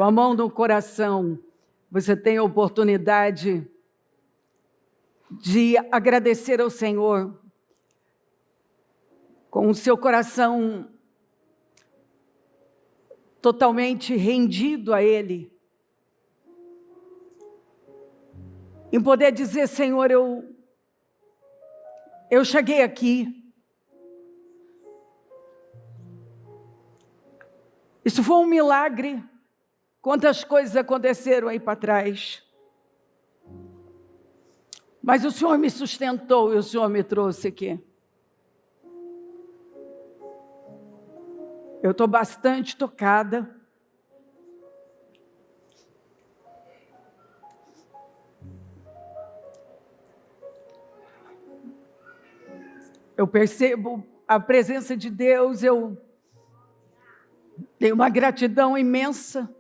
a mão no coração, você tem a oportunidade de agradecer ao Senhor com o seu coração totalmente rendido a Ele, em poder dizer: Senhor, eu cheguei aqui. Isso foi um milagre. Quantas coisas aconteceram aí para trás. Mas o Senhor me sustentou e o Senhor me trouxe aqui. Eu estou bastante tocada. Eu percebo a presença de Deus, eu tenho uma gratidão imensa.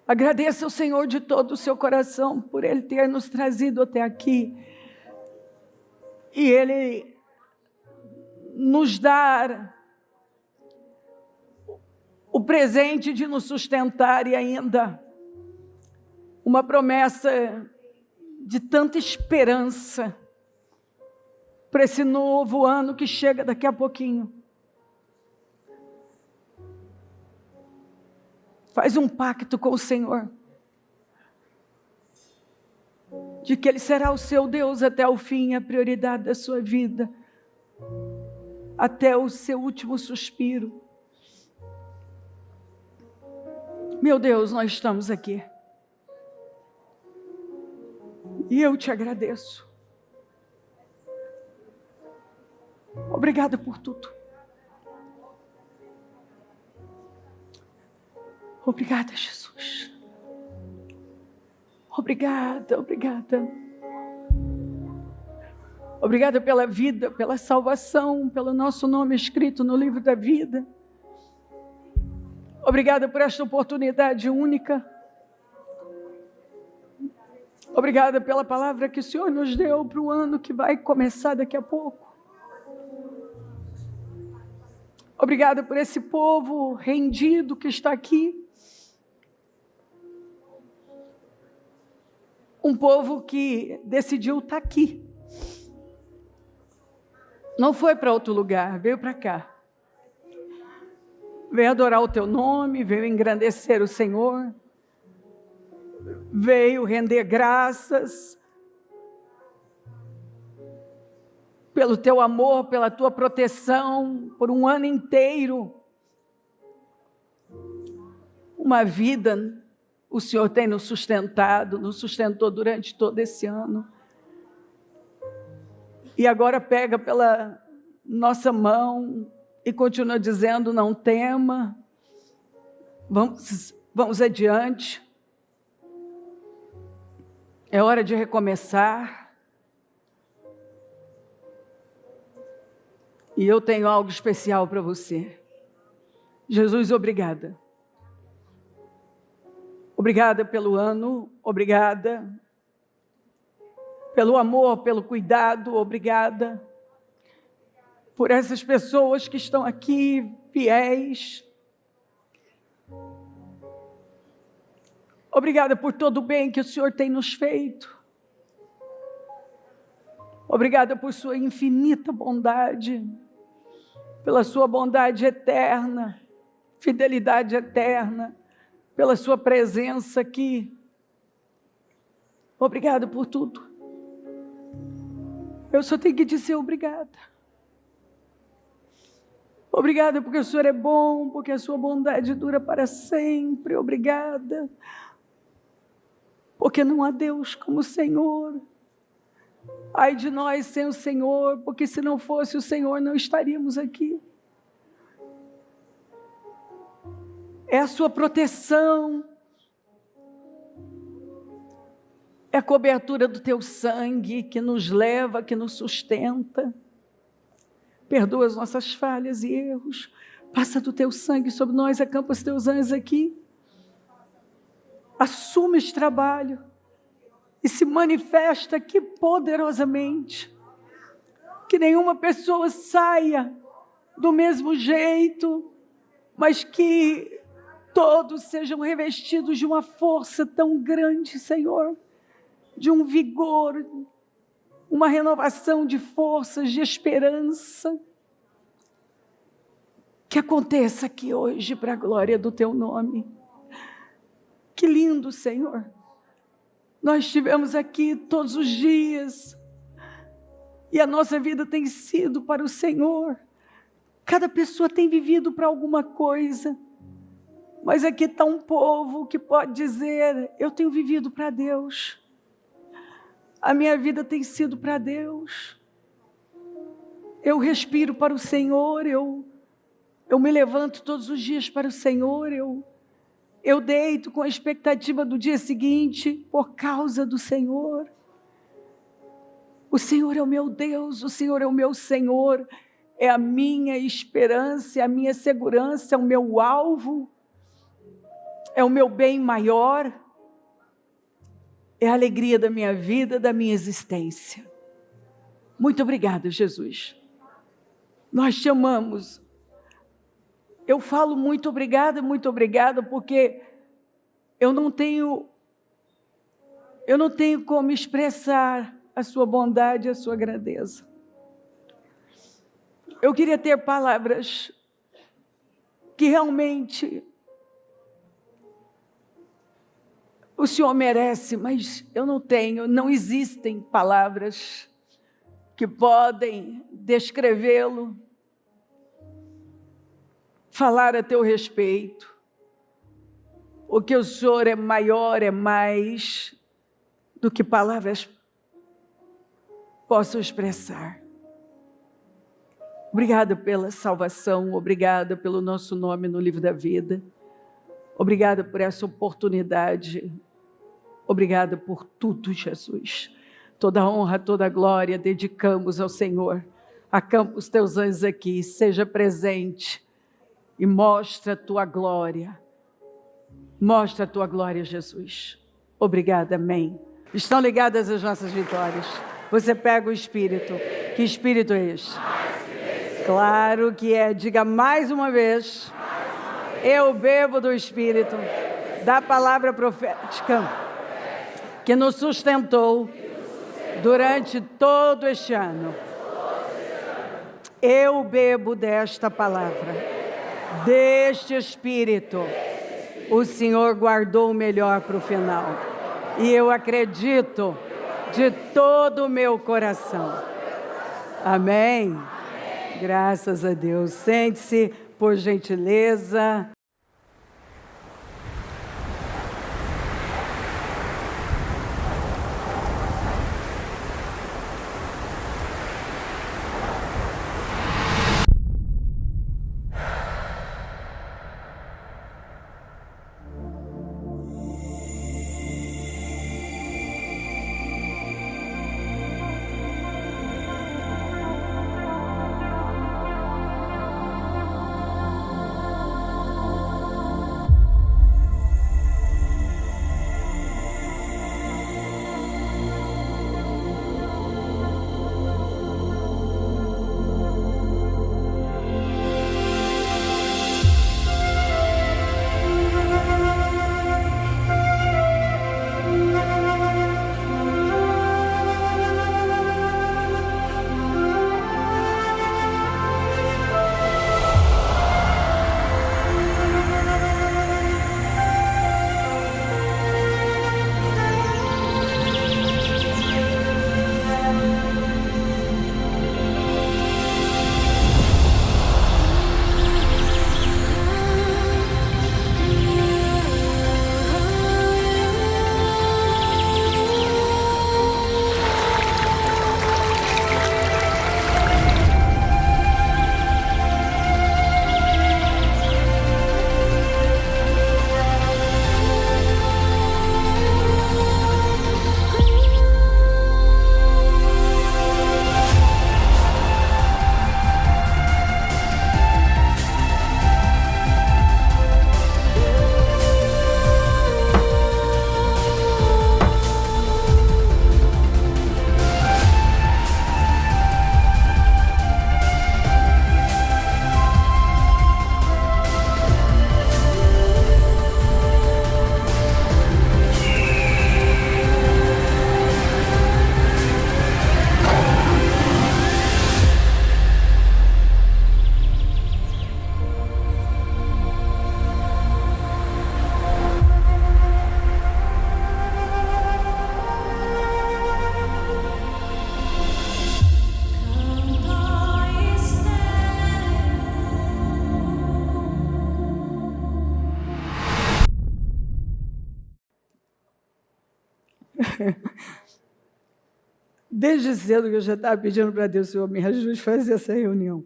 Agradeça ao Senhor de todo o seu coração por Ele ter nos trazido até aqui. E Ele nos dar o presente de nos sustentar e ainda uma promessa de tanta esperança para esse novo ano que chega daqui a pouquinho. Faz um pacto com o Senhor, de que Ele será o seu Deus até o fim, a prioridade da sua vida, até o seu último suspiro. Meu Deus, nós estamos aqui. E eu te agradeço. Obrigada por tudo. Obrigada, Jesus. Obrigada, obrigada. Obrigada pela vida, pela salvação, pelo nosso nome escrito no livro da vida. Obrigada por esta oportunidade única. Obrigada pela palavra que o Senhor nos deu para o ano que vai começar daqui a pouco. Obrigada por esse povo rendido que está aqui. Um povo que decidiu estar aqui. Não foi para outro lugar, veio para cá. Veio adorar o teu nome, veio engrandecer o Senhor. Veio render graças pelo teu amor, pela tua proteção, por um ano inteiro. Uma vida o Senhor tem nos sustentado, nos sustentou durante todo esse ano. E agora pega pela nossa mão e continua dizendo: não tema, vamos adiante. É hora de recomeçar. E eu tenho algo especial para você. Jesus, obrigada. Obrigada pelo ano, obrigada pelo amor, pelo cuidado, obrigada por essas pessoas que estão aqui, fiéis. Obrigada por todo o bem que o Senhor tem nos feito. Obrigada por sua infinita bondade, pela sua bondade eterna, fidelidade eterna, pela sua presença aqui. Obrigada por tudo. Eu só tenho que dizer obrigada. Obrigada porque o Senhor é bom, porque a sua bondade dura para sempre. Obrigada. Porque não há Deus como o Senhor. Ai de nós sem o Senhor, porque se não fosse o Senhor não estaríamos aqui. É a sua proteção, é a cobertura do teu sangue que nos leva, que nos sustenta. Perdoa as nossas falhas e erros, passa do teu sangue sobre nós, acampa os teus anjos aqui. Assume este trabalho e se manifesta aqui poderosamente. Que nenhuma pessoa saia do mesmo jeito, mas que todos sejam revestidos de uma força tão grande, Senhor, de um vigor, uma renovação de forças, de esperança. Que aconteça aqui hoje para a glória do Teu nome. Que lindo, Senhor. Nós estivemos aqui todos os dias e a nossa vida tem sido para o Senhor. Cada pessoa tem vivido para alguma coisa, mas aqui está um povo que pode dizer: eu tenho vivido para Deus. A minha vida tem sido para Deus. Eu respiro para o Senhor, eu me levanto todos os dias para o Senhor, eu deito com a expectativa do dia seguinte por causa do Senhor. O Senhor é o meu Deus, o Senhor é o meu Senhor, é a minha esperança, é a minha segurança, é o meu alvo, é o meu bem maior, é a alegria da minha vida, da minha existência. Muito obrigada, Jesus. Nós te amamos. Eu falo muito obrigada, porque eu não tenho como expressar a sua bondade, a sua grandeza. Eu queria ter palavras que realmente o Senhor merece, mas eu não tenho, não existem palavras que podem descrevê-lo, falar a teu respeito. O que o Senhor é maior, é mais do que palavras possam expressar. Obrigada pela salvação, obrigada pelo nosso nome no livro da vida, obrigada por essa oportunidade, obrigada por tudo, Jesus. Toda a honra, toda a glória dedicamos ao Senhor. Acampa os teus anjos aqui, seja presente e mostra a tua glória. Mostra a tua glória, Jesus. Obrigada, amém. Estão ligadas as nossas vitórias. Você pega o Espírito. Que Espírito é este? Claro que é. Diga mais uma vez. Eu bebo do Espírito, da palavra profética, que nos sustentou durante todo este ano. Eu bebo desta palavra, deste Espírito. O Senhor guardou o melhor para o final. E eu acredito de todo o meu coração. Amém? Graças a Deus. Sente-se, por gentileza. Desde cedo que eu já estava pedindo para Deus, Senhor, me ajude a fazer essa reunião.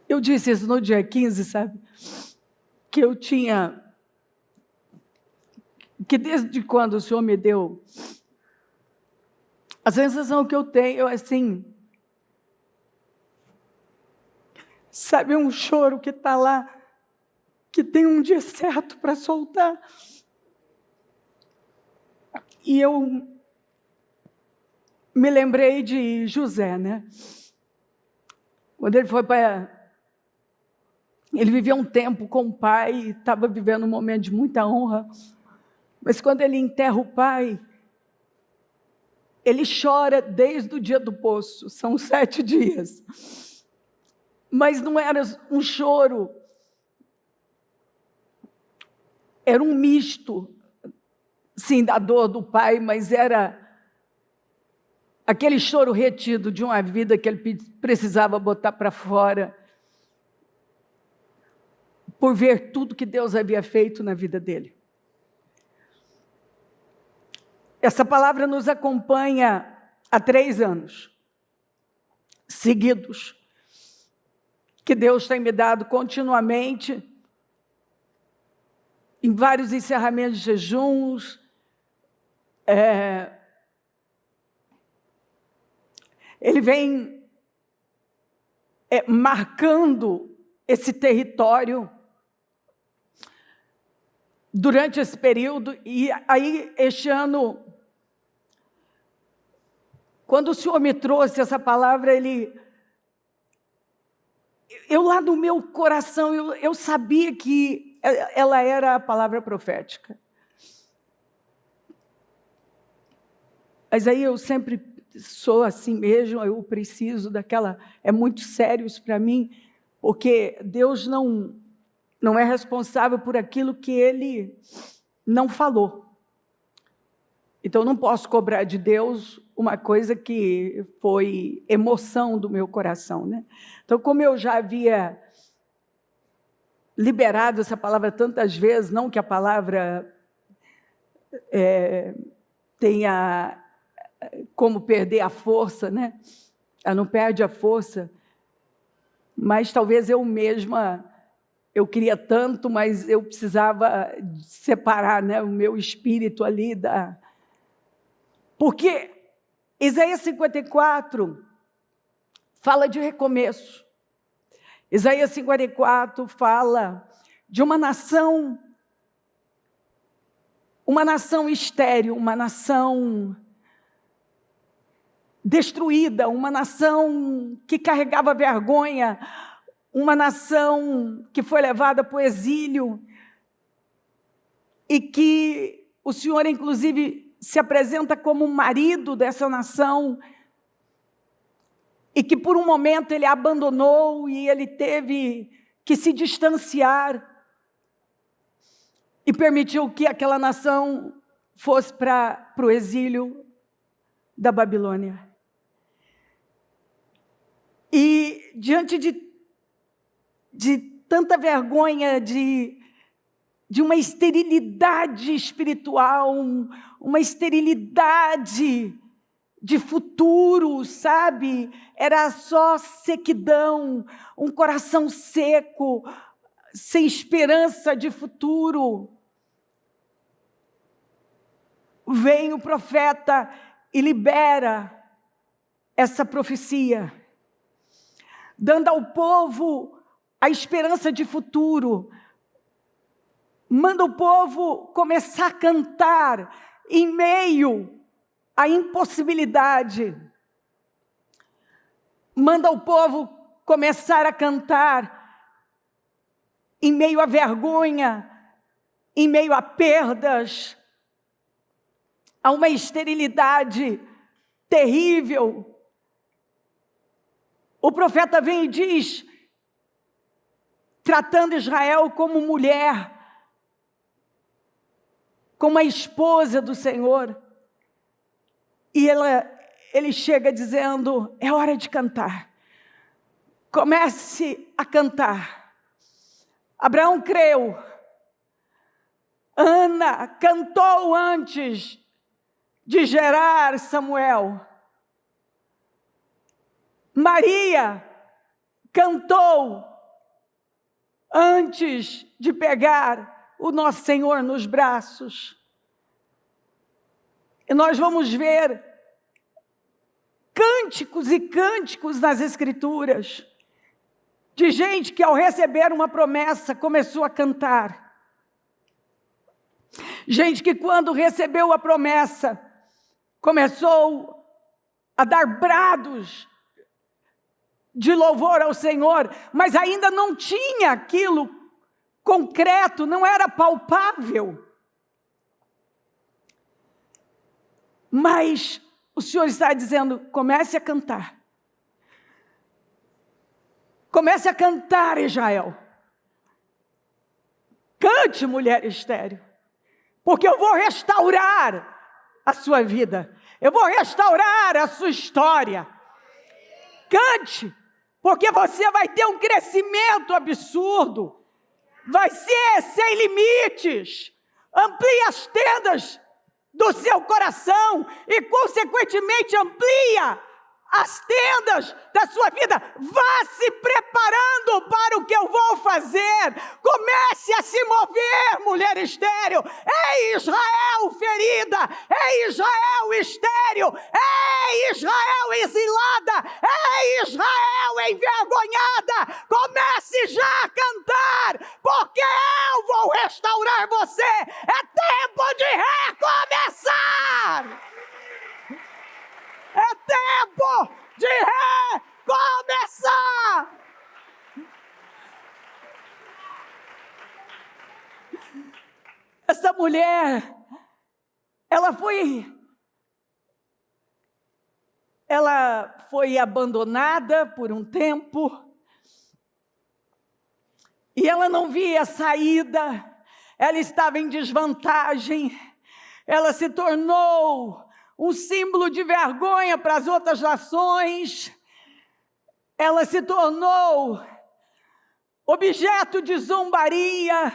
Eu disse isso no dia 15, sabe? Que eu tinha... Que desde quando o Senhor me deu... A sensação que eu tenho é assim... Sabe, um choro que está lá, que tem um dia certo para soltar. E eu me lembrei de José, né? Quando ele foi para... Ele vivia um tempo com o pai, estava vivendo um momento de muita honra, mas quando ele enterra o pai, ele chora desde o dia do poço, são 7 dias. Mas não era um choro, era um misto, sim, da dor do pai, mas era aquele choro retido de uma vida que ele precisava botar para fora, por ver tudo que Deus havia feito na vida dele. Essa palavra nos acompanha há 3 anos, seguidos, que Deus tem me dado continuamente, em vários encerramentos de jejuns, ele vem marcando esse território durante esse período, e aí este ano, quando o Senhor me trouxe essa palavra, eu lá no meu coração, eu sabia que ela era a palavra profética. Mas aí eu sempre sou assim mesmo, eu preciso daquela... É muito sério isso para mim, porque Deus não é responsável por aquilo que Ele não falou. Então, eu não posso cobrar de Deus uma coisa que foi emoção do meu coração, né? Então, como eu já havia liberado essa palavra tantas vezes, não que a palavra tenha como perder a força, né? Ela não perde a força, mas talvez eu mesma, eu queria tanto, mas eu precisava separar, né, o meu espírito ali da... Porque Isaías 54 fala de recomeço. Isaías 54 fala de uma nação estéril, uma nação destruída, uma nação que carregava vergonha, uma nação que foi levada para o exílio e que o Senhor, inclusive, se apresenta como marido dessa nação e que por um momento ele abandonou e ele teve que se distanciar e permitiu que aquela nação fosse para o exílio da Babilônia. E diante de tanta vergonha, de uma esterilidade espiritual, uma esterilidade de futuro, sabe? Era só sequidão, um coração seco, sem esperança de futuro. Vem o profeta e libera essa profecia, dando ao povo a esperança de futuro. Manda o povo começar a cantar em meio à impossibilidade. Manda o povo começar a cantar em meio à vergonha, em meio a perdas, a uma esterilidade terrível. O profeta vem e diz, tratando Israel como mulher, com uma esposa do Senhor, e ele chega dizendo: é hora de cantar. Comece a cantar. Abraão creu. Ana cantou antes de gerar Samuel. Maria cantou antes de pegar o nosso Senhor nos braços. E nós vamos ver cânticos e cânticos nas Escrituras, de gente que ao receber uma promessa começou a cantar. Gente que quando recebeu a promessa, começou a dar brados de louvor ao Senhor, mas ainda não tinha aquilo concreto, não era palpável. Mas o Senhor está dizendo: comece a cantar. Comece a cantar, Israel. Cante, mulher estéril, porque eu vou restaurar a sua vida. Eu vou restaurar a sua história. Cante, porque você vai ter um crescimento absurdo. Vai ser sem limites. Amplie as tendas do seu coração e, consequentemente, amplia as tendas da sua vida. Vá se preparando para o que eu vou fazer. Comece a se mover, mulher estéril. Ei, Israel ferida. Ei, Israel estéril. Ei, Israel exilada. Ei, Israel envergonhada. Comece já a cantar, porque eu vou restaurar você. É tempo de recomeçar. É tempo de recomeçar. Essa mulher, ela foi abandonada por um tempo, e ela não via saída, ela estava em desvantagem, ela se tornou um símbolo de vergonha para as outras nações, ela se tornou objeto de zombaria,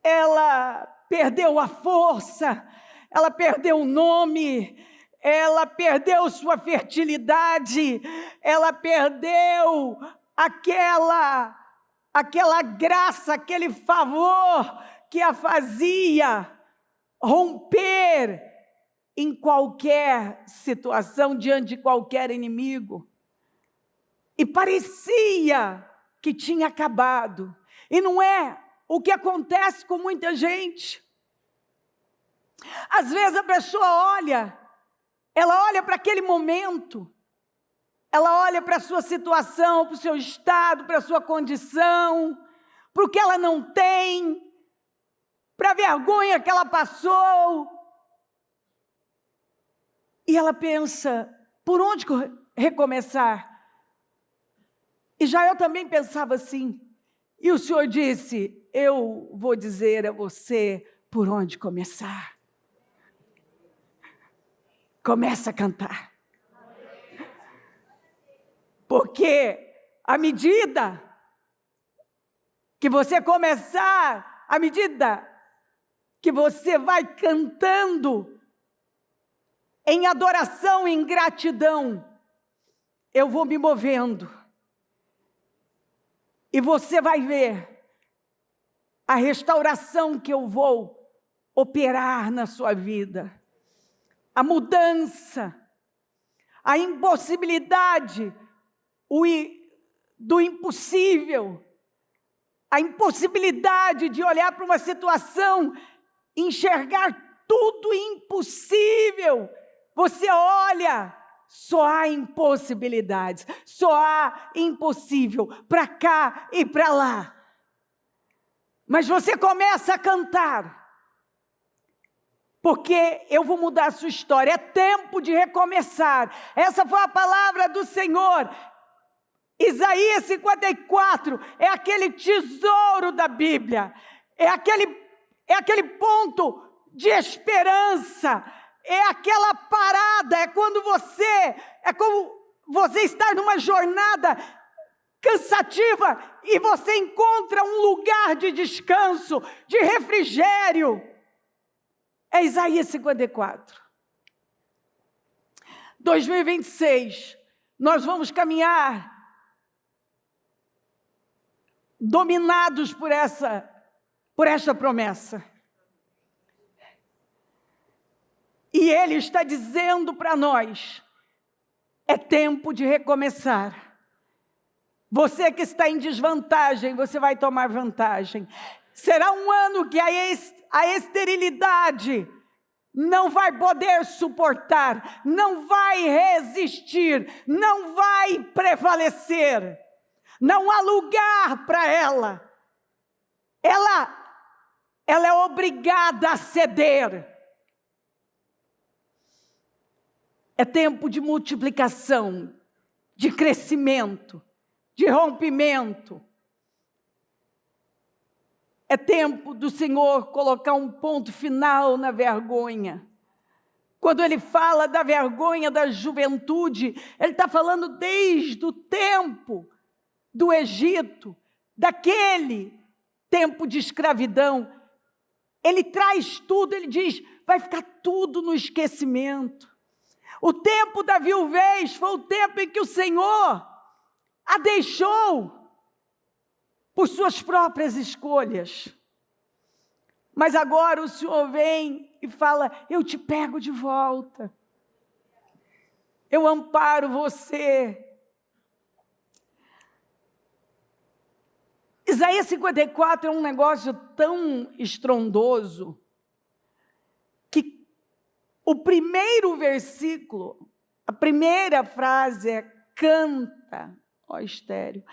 ela perdeu a força, ela perdeu o nome, ela perdeu sua fertilidade, ela perdeu aquela graça, aquele favor que a fazia romper em qualquer situação, diante de qualquer inimigo. E parecia que tinha acabado. E não é o que acontece com muita gente. Às vezes a pessoa olha para aquele momento, ela olha para a sua situação, para o seu estado, para a sua condição, para o que ela não tem, para a vergonha que ela passou, e ela pensa: por onde recomeçar? E Israel também pensava assim, e o Senhor disse: eu vou dizer a você por onde começar. Começa a cantar, porque à medida que você começar, à medida que você vai cantando em adoração, em gratidão, eu vou me movendo. E você vai ver a restauração que eu vou operar na sua vida. A mudança, a impossibilidade do impossível, a impossibilidade de olhar para uma situação, enxergar tudo impossível. Você olha, só há impossibilidades, só há impossível para cá e para lá. Mas você começa a cantar, porque eu vou mudar a sua história. É tempo de recomeçar. Essa foi a palavra do Senhor. Isaías 54 é aquele tesouro da Bíblia, é aquele é aquele ponto de esperança, é aquela parada, é como você estar numa jornada cansativa e você encontra um lugar de descanso, de refrigério. É Isaías 54. 2026, nós vamos caminhar dominados por esta promessa. E Ele está dizendo para nós, é tempo de recomeçar. Você que está em desvantagem, você vai tomar vantagem. Será um ano que a esterilidade não vai poder suportar, não vai resistir, não vai prevalecer. Não há lugar para ela. Ela é obrigada a ceder. É tempo de multiplicação, de crescimento, de rompimento. É tempo do Senhor colocar um ponto final na vergonha. Quando Ele fala da vergonha da juventude, Ele está falando desde o tempo do Egito, daquele tempo de escravidão. Ele traz tudo, Ele diz, vai ficar tudo no esquecimento. O tempo da viuvez foi o tempo em que o Senhor a deixou por suas próprias escolhas. Mas agora o Senhor vem e fala, eu te pego de volta. Eu amparo você. Isaías 54 é um negócio tão estrondoso, que o primeiro versículo, a primeira frase é, canta, ó estéreo.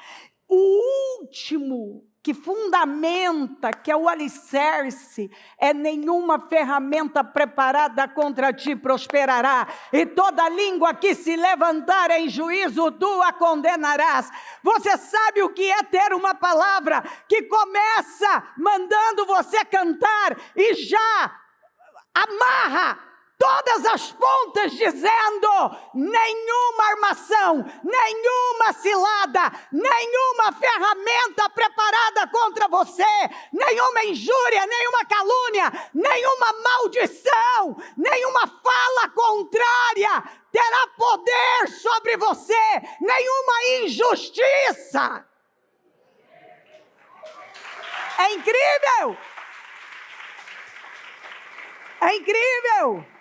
O último que fundamenta, que é o alicerce, é nenhuma ferramenta preparada contra ti prosperará, e toda língua que se levantar em juízo, tu a condenarás. Você sabe o que é ter uma palavra que começa mandando você cantar e já amarra todas as pontas, dizendo, nenhuma armação, nenhuma cilada, nenhuma ferramenta preparada contra você, nenhuma injúria, nenhuma calúnia, nenhuma maldição, nenhuma fala contrária terá poder sobre você, nenhuma injustiça. É incrível! É incrível!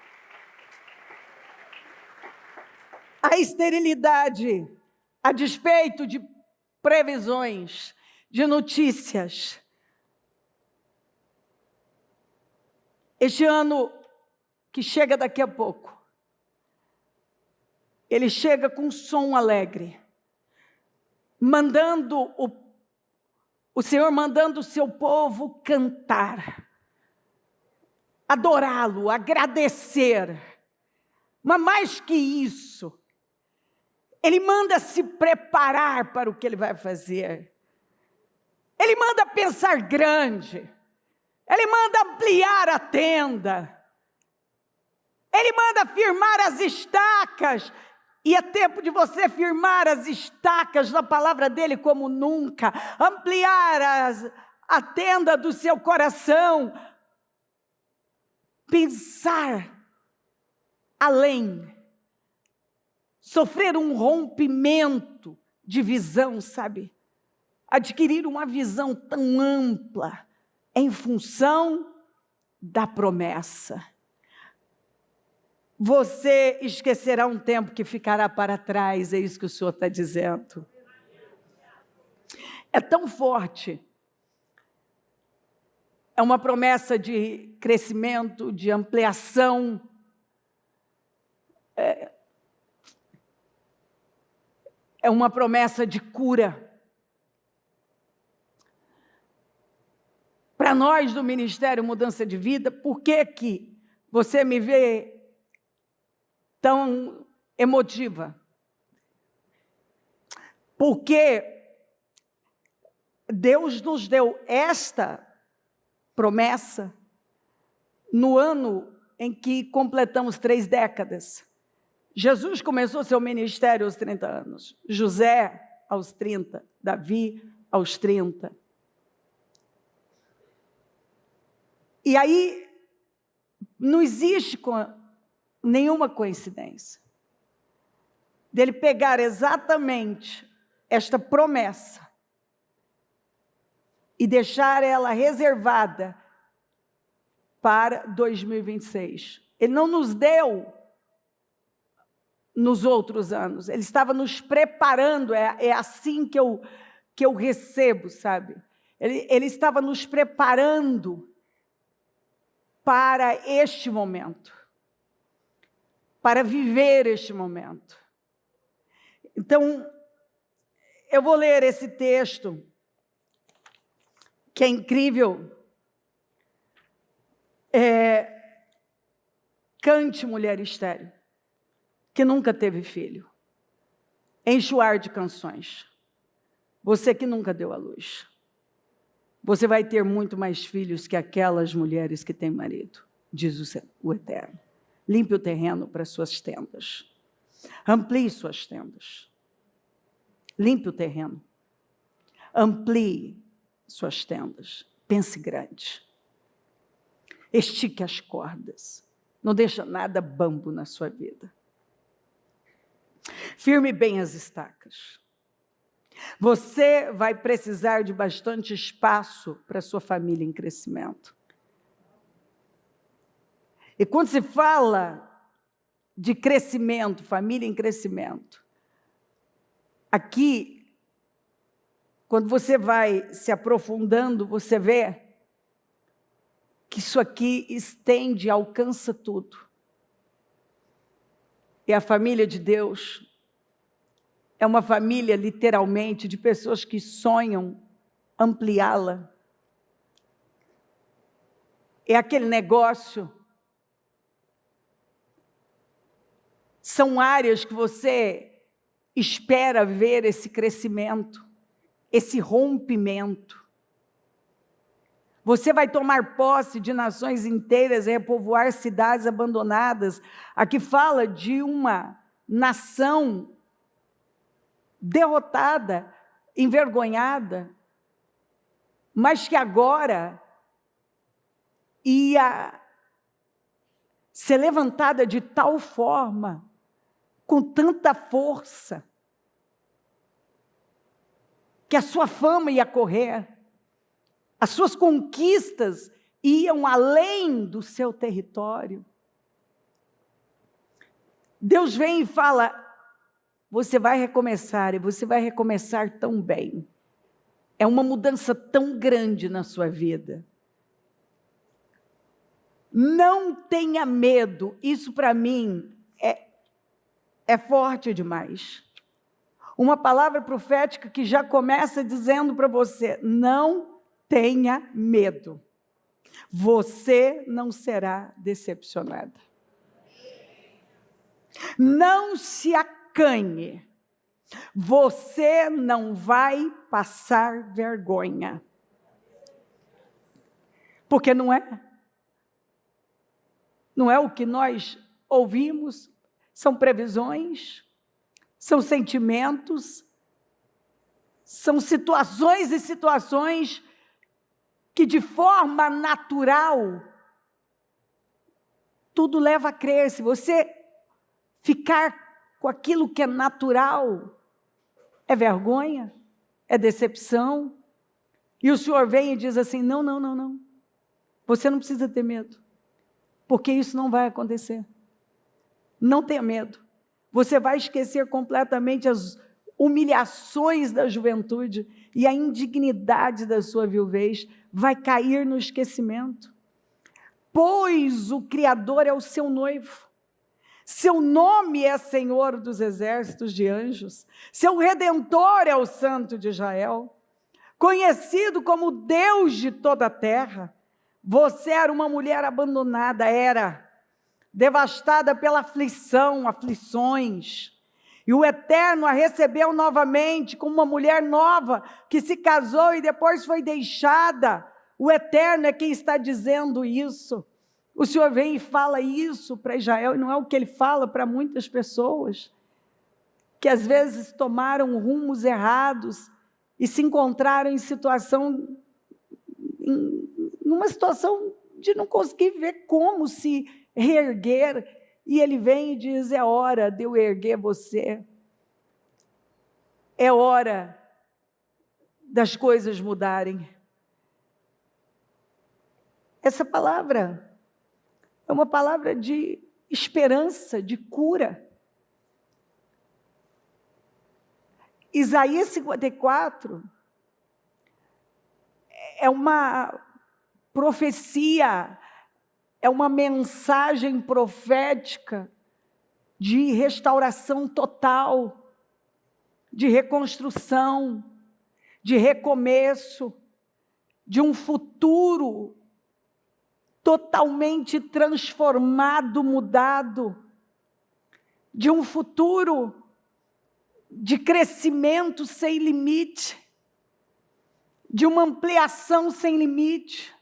A esterilidade, a despeito de previsões, de notícias. Este ano que chega daqui a pouco, ele chega com um som alegre, o Senhor mandando o seu povo cantar, adorá-lo, agradecer. Mas mais que isso, Ele manda se preparar para o que Ele vai fazer. Ele manda pensar grande. Ele manda ampliar a tenda. Ele manda firmar as estacas. E é tempo de você firmar as estacas na palavra dEle como nunca. Ampliar a tenda do seu coração. Pensar além. Sofrer um rompimento de visão, sabe? Adquirir uma visão tão ampla em função da promessa. Você esquecerá um tempo que ficará para trás, é isso que o Senhor está dizendo. É tão forte. É uma promessa de crescimento, de ampliação. É uma promessa de cura. Para nós do Ministério Mudança de Vida, por que você me vê tão emotiva? Porque Deus nos deu esta promessa no ano em que completamos 3 décadas. Jesus começou seu ministério aos 30 anos, José aos 30, Davi aos 30. E aí, não existe nenhuma coincidência dele pegar exatamente esta promessa e deixar ela reservada para 2026. Ele não nos deu nos outros anos, ele estava nos preparando, é assim que eu recebo, sabe? Ele estava nos preparando para este momento, para viver este momento. Então, eu vou ler esse texto, que é incrível. Cante, mulher estéril, que nunca teve filho. Enxoar de canções. Você que nunca deu à luz. Você vai ter muito mais filhos que aquelas mulheres que têm marido, diz o Eterno. Limpe o terreno para suas tendas. Amplie suas tendas. Limpe o terreno. Amplie suas tendas. Pense grande. Estique as cordas. Não deixa nada bambo na sua vida. Firme bem as estacas. Você vai precisar de bastante espaço para sua família em crescimento. E quando se fala de crescimento, família em crescimento, aqui, quando você vai se aprofundando, você vê que isso aqui estende, alcança tudo. E a família de Deus é uma família, literalmente, de pessoas que sonham ampliá-la. É aquele negócio. São áreas que você espera ver esse crescimento, esse rompimento. Você vai tomar posse de nações inteiras e repovoar cidades abandonadas. Aqui fala de uma nação derrotada, envergonhada, mas que agora ia ser levantada de tal forma, com tanta força, que a sua fama ia correr, as suas conquistas iam além do seu território. Deus vem e fala, você vai recomeçar, e você vai recomeçar tão bem. É uma mudança tão grande na sua vida. Não tenha medo, isso para mim é forte demais. Uma palavra profética que já começa dizendo para você, não tenha medo. Você não será decepcionada. Não se acanhe. Você não vai passar vergonha. Porque não é o que nós ouvimos, são previsões, são sentimentos, são situações e situações que de forma natural, tudo leva a crer. Se você ficar com aquilo que é natural, é vergonha, é decepção. E o Senhor vem e diz assim, não, você não precisa ter medo, porque isso não vai acontecer. Não tenha medo. Você vai esquecer completamente as humilhações da juventude e a indignidade da sua viuvez vai cair no esquecimento. Pois o Criador é o seu noivo. Seu nome é Senhor dos exércitos de anjos. Seu Redentor é o Santo de Israel. Conhecido como Deus de toda a terra. Você era uma mulher abandonada, devastada pela aflição, aflições. E o Eterno a recebeu novamente como uma mulher nova, que se casou e depois foi deixada. O Eterno é quem está dizendo isso. O Senhor vem e fala isso para Israel, e não é o que Ele fala para muitas pessoas, que às vezes tomaram rumos errados e se encontraram numa situação de não conseguir ver como se reerguer, e Ele vem e diz: é hora de eu erguer você, é hora das coisas mudarem. Essa palavra é uma palavra de esperança, de cura. Isaías 54 é uma profecia, é uma mensagem profética de restauração total, de reconstrução, de recomeço, de um futuro totalmente transformado, mudado, de um futuro de crescimento sem limite, de uma ampliação sem limite,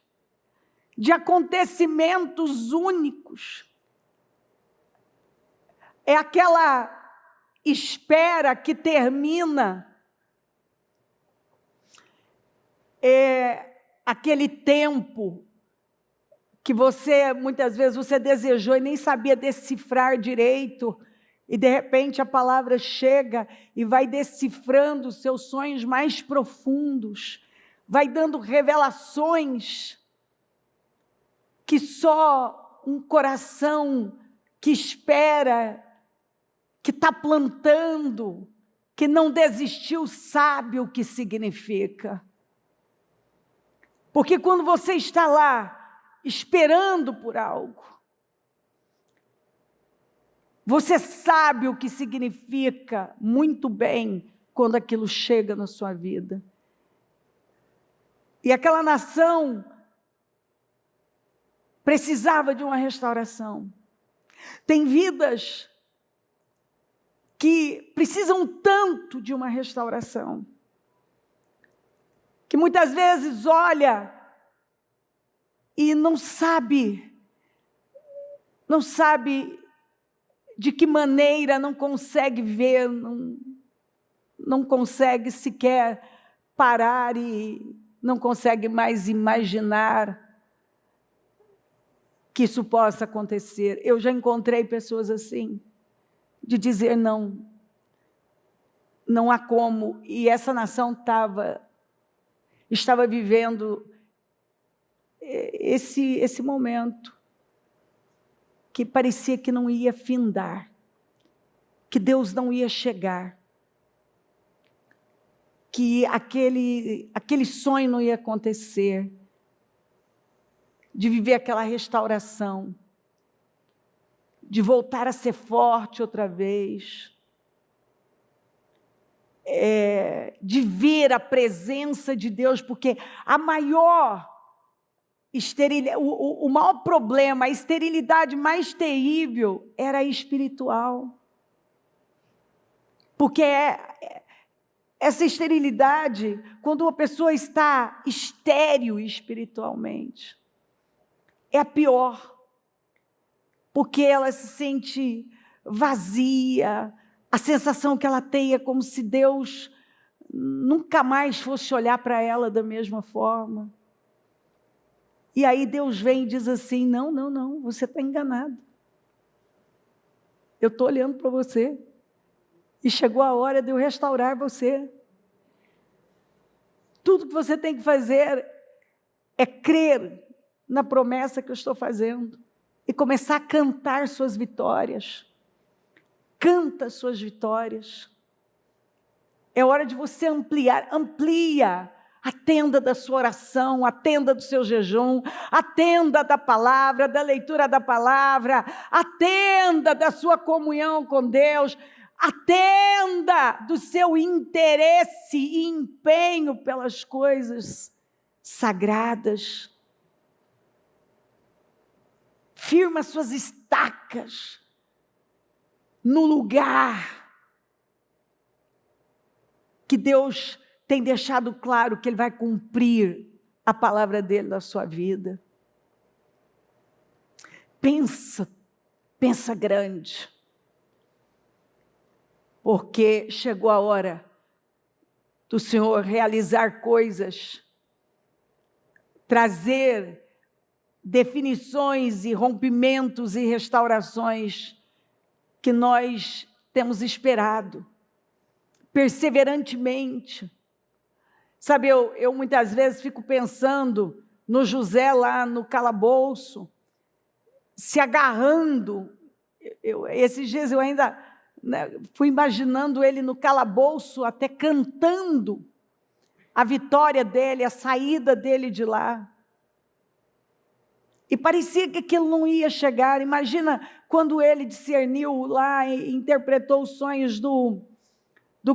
de acontecimentos únicos. É aquela espera que termina, aquele tempo que muitas vezes você desejou e nem sabia decifrar direito, e de repente a palavra chega e vai decifrando os seus sonhos mais profundos, vai dando revelações que só um coração que espera, que está plantando, que não desistiu, sabe o que significa. Porque quando você está lá, esperando por algo, você sabe o que significa muito bem quando aquilo chega na sua vida. E aquela nação precisava de uma restauração. Tem vidas que precisam tanto de uma restauração, que muitas vezes olha e não sabe de que maneira, não consegue ver, não consegue sequer parar e não consegue mais imaginar que isso possa acontecer. Eu já encontrei pessoas assim, de dizer não há como, e essa nação estava vivendo esse momento, que parecia que não ia findar, que Deus não ia chegar, que aquele sonho não ia acontecer, de viver aquela restauração, de voltar a ser forte outra vez, de ver a presença de Deus, porque a maior o maior problema, a esterilidade mais terrível era a espiritual. Porque essa esterilidade, quando uma pessoa está estéril espiritualmente, é a pior. Porque ela se sente vazia, a sensação que ela tem é como se Deus nunca mais fosse olhar para ela da mesma forma. E aí Deus vem e diz assim: não, você está enganado. Eu estou olhando para você. E chegou a hora de eu restaurar você. Tudo que você tem que fazer é crer na promessa que eu estou fazendo. E começar a cantar suas vitórias. Canta suas vitórias. É hora de você amplia a tenda da sua oração, a tenda do seu jejum, a tenda da palavra, da leitura da palavra, a tenda da sua comunhão com Deus, a tenda do seu interesse e empenho pelas coisas sagradas. Firma suas estacas no lugar que Deus tem deixado claro que Ele vai cumprir a palavra dEle na sua vida. pensa grande. Porque chegou a hora do Senhor realizar coisas, trazer definições e rompimentos e restaurações que nós temos esperado, perseverantemente. Sabe, eu muitas vezes fico pensando no José lá no calabouço, se agarrando. Esses dias eu ainda fui imaginando ele no calabouço, até cantando a vitória dele, a saída dele de lá. E parecia que aquilo não ia chegar. Imagina quando ele discerniu lá, interpretou os sonhos do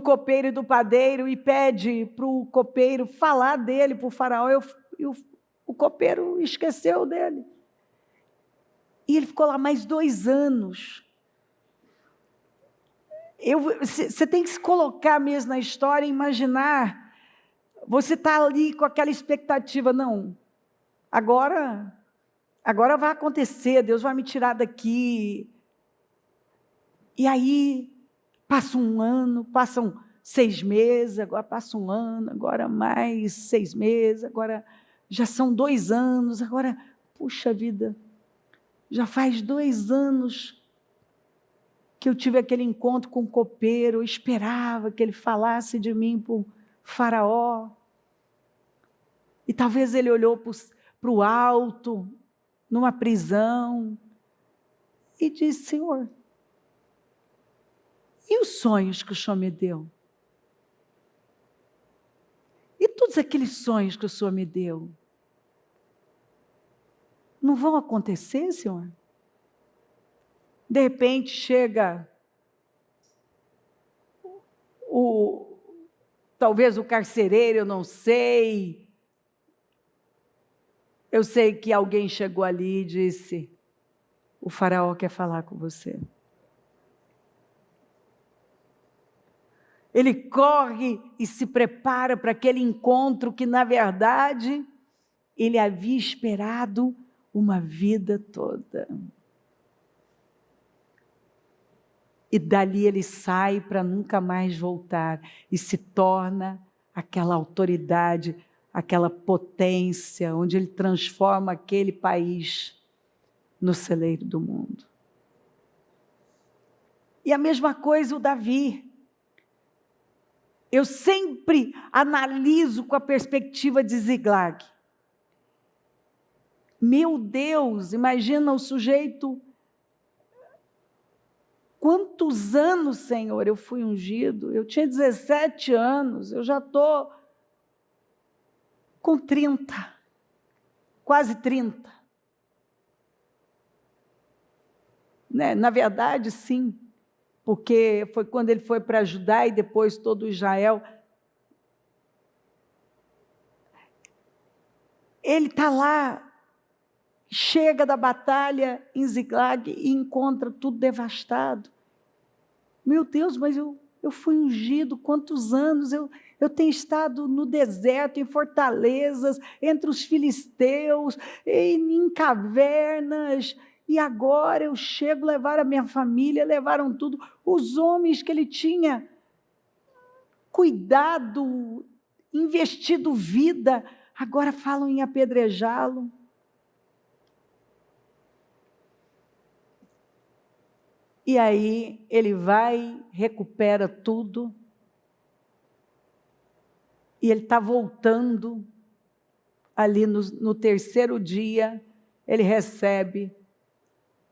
copeiro e do padeiro e pede para o copeiro falar dele para o faraó, e o copeiro esqueceu dele. E ele ficou lá mais 2 anos. Você tem que se colocar mesmo na história e imaginar, você está ali com aquela expectativa, não, agora vai acontecer, Deus vai me tirar daqui. E aí, passa 1 ano, passam 6 meses, agora passa 1 ano, agora mais 6 meses, agora já são 2 anos, agora, puxa vida, já faz 2 anos que eu tive aquele encontro com o copeiro, eu esperava que ele falasse de mim para o faraó. E talvez ele olhou para o alto, numa prisão, e disse: Senhor, e os sonhos que o Senhor me deu? E todos aqueles sonhos que o Senhor me deu? Não vão acontecer, Senhor? De repente chega talvez o carcereiro, eu não sei. Eu sei que alguém chegou ali e disse: o faraó quer falar com você. Ele corre e se prepara para aquele encontro que, na verdade, ele havia esperado uma vida toda. E dali ele sai para nunca mais voltar e se torna aquela autoridade, aquela potência, onde ele transforma aquele país no celeiro do mundo. E a mesma coisa o Davi. Eu sempre analiso com a perspectiva de Ziklag. Meu Deus, imagina o sujeito. Quantos anos, Senhor, eu fui ungido? Eu tinha 17 anos, eu já estou com 30, quase 30. Né? Na verdade, sim, porque foi quando ele foi para Judá e depois todo Israel. Ele está lá, chega da batalha em Ziklag e encontra tudo devastado. Meu Deus, mas eu fui ungido, quantos anos eu tenho estado no deserto, em fortalezas, entre os filisteus, em cavernas, e agora eu chego, levar a minha família, levaram tudo. Os homens que ele tinha cuidado, investido vida, agora falam em apedrejá-lo. E aí ele vai, recupera tudo, e ele está voltando, ali no terceiro dia, ele recebe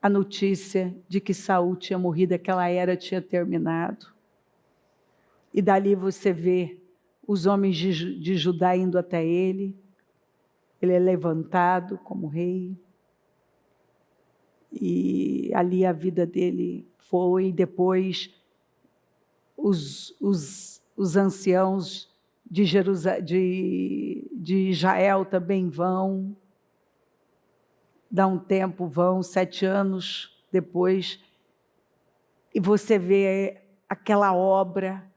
a notícia de que Saul tinha morrido, aquela era tinha terminado. E dali você vê os homens de Judá indo até ele é levantado como rei. E ali a vida dele foi, depois os anciãos de Israel também vão, dá um tempo, vão 7 anos depois, e você vê aquela obra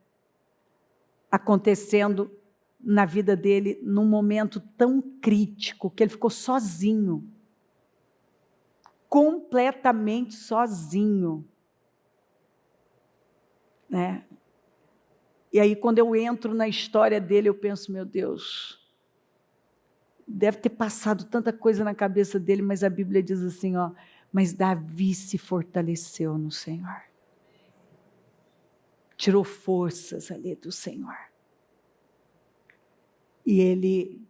acontecendo na vida dele num momento tão crítico, que ele ficou sozinho. completamente sozinho, né? E aí, quando eu entro na história dele, eu penso, meu Deus, deve ter passado tanta coisa na cabeça dele, mas a Bíblia diz assim, ó, mas Davi se fortaleceu no Senhor. Tirou forças ali do Senhor. E ele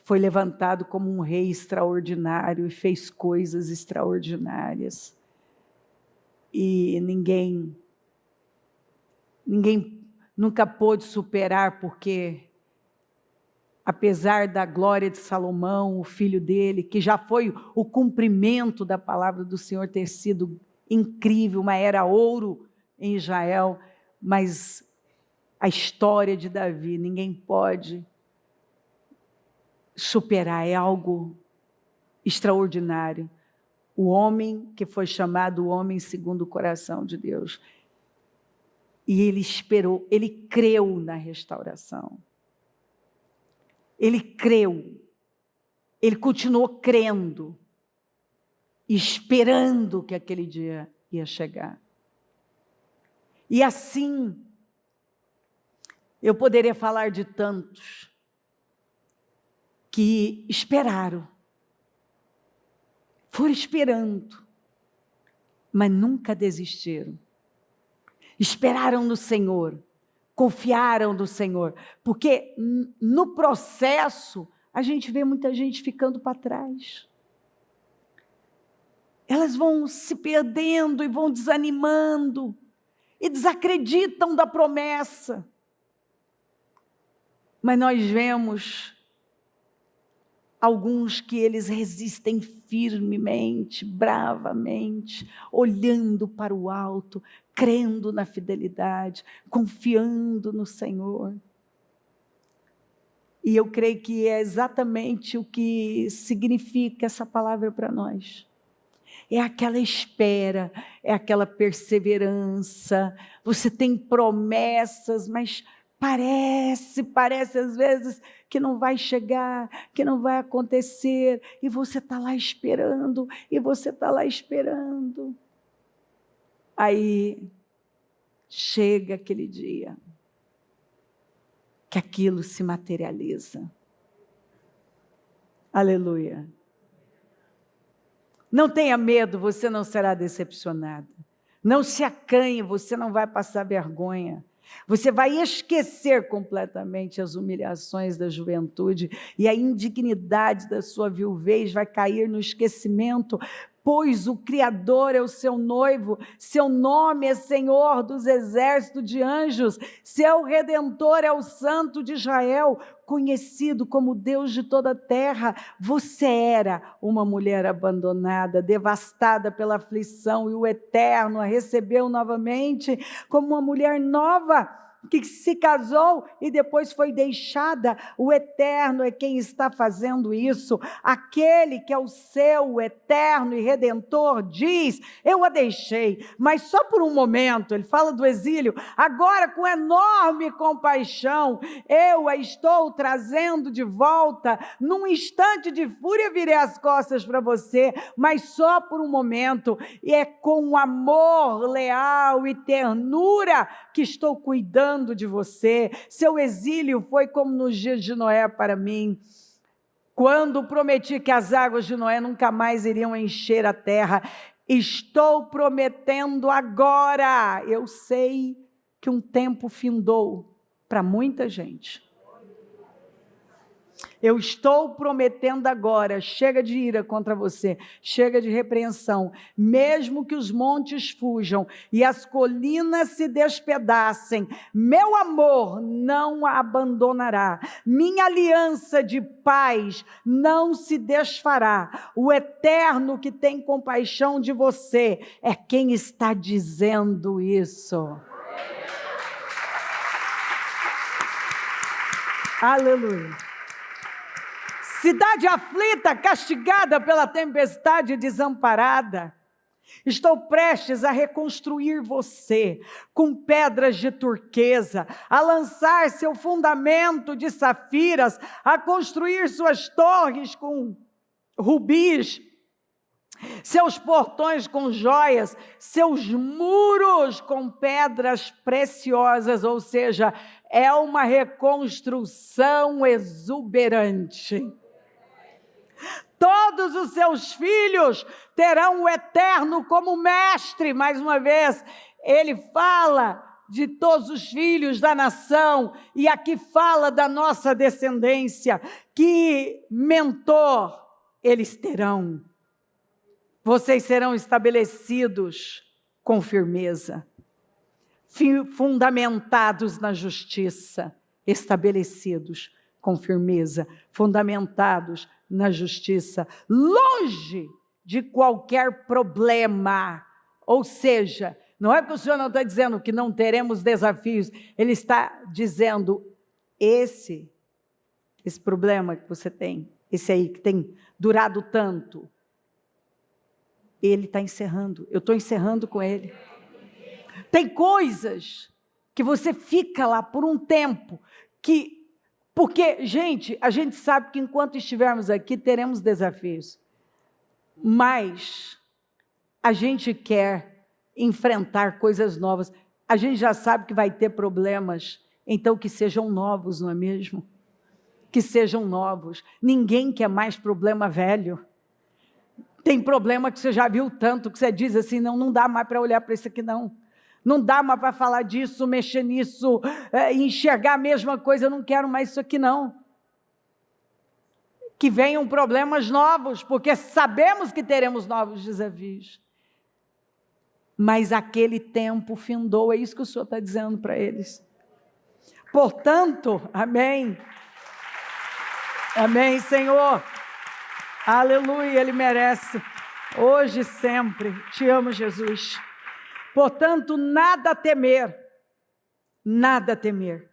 foi levantado como um rei extraordinário e fez coisas extraordinárias. E ninguém nunca pôde superar, porque apesar da glória de Salomão, o filho dele, que já foi o cumprimento da palavra do Senhor ter sido incrível, uma era ouro em Israel, mas a história de Davi, ninguém pode superar, é algo extraordinário. O homem que foi chamado o homem segundo o coração de Deus. E ele esperou, ele creu na restauração. Ele creu, ele continuou crendo, esperando que aquele dia ia chegar. E assim, eu poderia falar de tantos que esperaram, foram esperando, mas nunca desistiram. Esperaram no Senhor, confiaram no Senhor, porque no processo a gente vê muita gente ficando para trás. Elas vão se perdendo e vão desanimando e desacreditam da promessa. Mas nós vemos alguns que eles resistem firmemente, bravamente, olhando para o alto, crendo na fidelidade, confiando no Senhor. E eu creio que é exatamente o que significa essa palavra para nós. É aquela espera, é aquela perseverança. Você tem promessas, mas parece às vezes que não vai chegar, que não vai acontecer, e você está lá esperando, e você está lá esperando. Aí chega aquele dia que aquilo se materializa. Aleluia. Não tenha medo, você não será decepcionado. Não se acanhe, você não vai passar vergonha. Você vai esquecer completamente as humilhações da juventude e a indignidade da sua viuvez vai cair no esquecimento, pois o Criador é o seu noivo, seu nome é Senhor dos exércitos de anjos, seu Redentor é o Santo de Israel, conhecido como Deus de toda a terra. Você era uma mulher abandonada, devastada pela aflição, e o Eterno a recebeu novamente como uma mulher nova, que se casou e depois foi deixada. O Eterno é quem está fazendo isso. Aquele que é o seu Eterno e Redentor diz: eu a deixei, mas só por um momento. Ele fala do exílio. Agora, com enorme compaixão, eu a estou trazendo de volta. Num instante de fúria virei as costas para você, mas só por um momento. E é com amor leal e ternura que estou cuidando de você. Seu exílio foi como nos dias de Noé para mim, quando prometi que as águas de Noé nunca mais iriam encher a terra. Estou prometendo agora. Eu sei que um tempo findou para muita gente. Eu estou prometendo agora, chega de ira contra você, chega de repreensão, mesmo que os montes fujam e as colinas se despedacem, meu amor não a abandonará, minha aliança de paz não se desfará. O Eterno que tem compaixão de você é quem está dizendo isso. Aleluia. Cidade aflita, castigada pela tempestade, desamparada, estou prestes a reconstruir você com pedras de turquesa, a lançar seu fundamento de safiras, a construir suas torres com rubis, seus portões com joias, seus muros com pedras preciosas, ou seja, é uma reconstrução exuberante. Todos os seus filhos terão o Eterno como mestre. Mais uma vez, ele fala de todos os filhos da nação, e aqui fala da nossa descendência, que mentor eles terão. Vocês serão estabelecidos com firmeza, fundamentados na justiça, estabelecidos com firmeza, fundamentados na justiça, longe de qualquer problema. Ou seja, não é que o Senhor não está dizendo que não teremos desafios, Ele está dizendo, esse problema que você tem, esse aí que tem durado tanto, Ele está encerrando, eu estou encerrando com Ele. Tem coisas que você fica lá por um tempo, porque, gente, a gente sabe que enquanto estivermos aqui, teremos desafios, mas a gente quer enfrentar coisas novas, a gente já sabe que vai ter problemas, então que sejam novos, não é mesmo? Que sejam novos, ninguém quer mais problema velho. Tem problema que você já viu tanto, que você diz assim, não dá mais para olhar para isso aqui não. Não dá mais para falar disso, mexer nisso, enxergar a mesma coisa, eu não quero mais isso aqui não. Que venham problemas novos, porque sabemos que teremos novos desafios. Mas aquele tempo findou, é isso que o Senhor está dizendo para eles. Portanto, amém. Amém, Senhor. Aleluia, Ele merece, hoje e sempre. Te amo, Jesus. Portanto, nada a temer, nada a temer.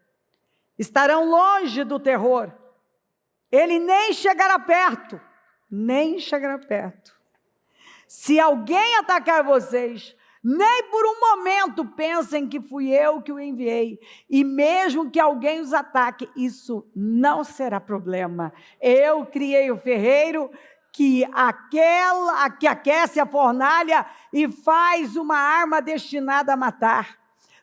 Estarão longe do terror. Ele nem chegará perto, nem chegará perto. Se alguém atacar vocês, nem por um momento pensem que fui eu que o enviei. E mesmo que alguém os ataque, isso não será problema. Eu criei o ferreiro que aquece a fornalha e faz uma arma destinada a matar.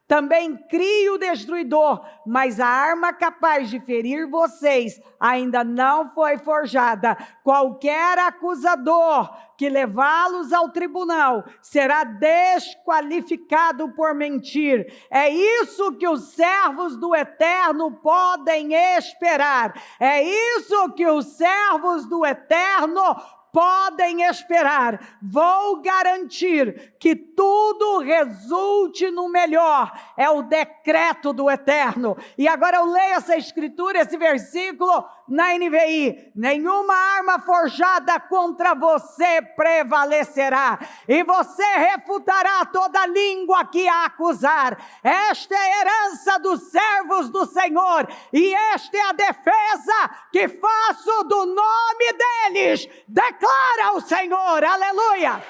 Também crio o destruidor, mas a arma capaz de ferir vocês ainda não foi forjada. Qualquer acusador que levá-los ao tribunal será desqualificado por mentir. É isso que os servos do Eterno podem esperar. É isso que os servos do Eterno podem esperar. Vou garantir que tudo resulte no melhor. É o decreto do Eterno. E agora eu leio essa escritura, esse versículo na NVI. Nenhuma arma forjada contra você prevalecerá, e você refutará toda língua que a acusar. Esta é a herança dos servos do Senhor, e esta é a defesa que faço do nome deles, declara o Senhor. Aleluia!